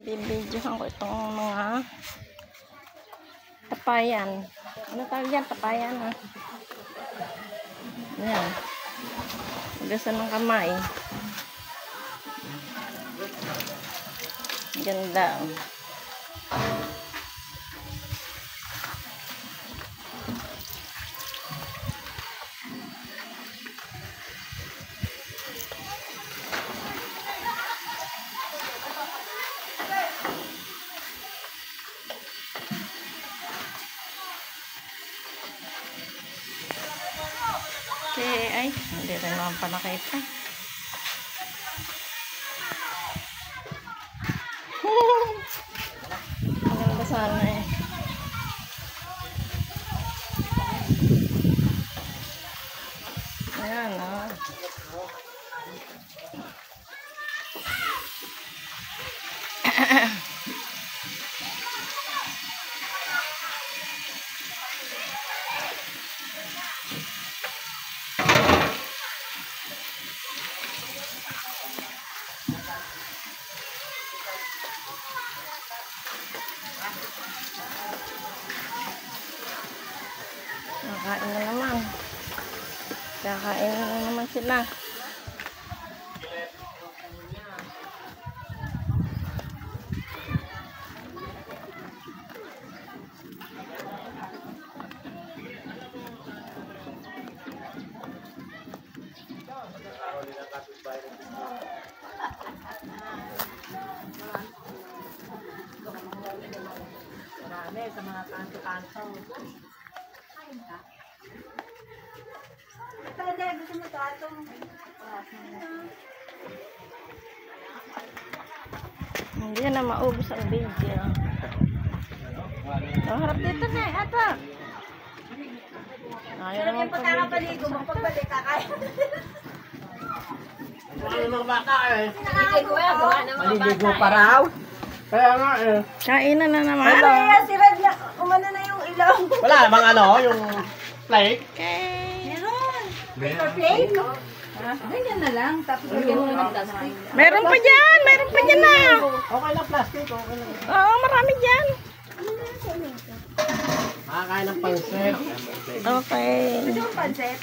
Bibidyohan ko itong mga tapayan. Ano tawag yan? Tapayan, ha? Ayan. Magasan ng kamay. Ganda. Okay, ay, hindi rin naman pa nakita. Maganda sana eh. Ayan, ah. Kakain na naman. Kakain na naman sila. Marami sa mga kanto-kanto. Pwede, gusto mo ito atong Hindi na maubos ang video. Oh, harap dito na eh, ata. Ayaw pero naman yung pagkakapaligo, magpagbalik ka kaya. Ano mga bata eh? Maliligo gawa ng mga Maliligo bata. pa raw? Kaya nga eh. Kainan na naman. Ano yan, si Red na, umano na yung ilaw. Wala namang ano, yung plate. Okay. Meron. Paper plate? Ganyan na lang, tapos lagyan mo ng plastic. Meron pa dyan. Meron pa dyan na. Okay lang plastic, okay lang. Oo, marami dyan. Makakain ng pansit. Okay. Gusto mo pansit?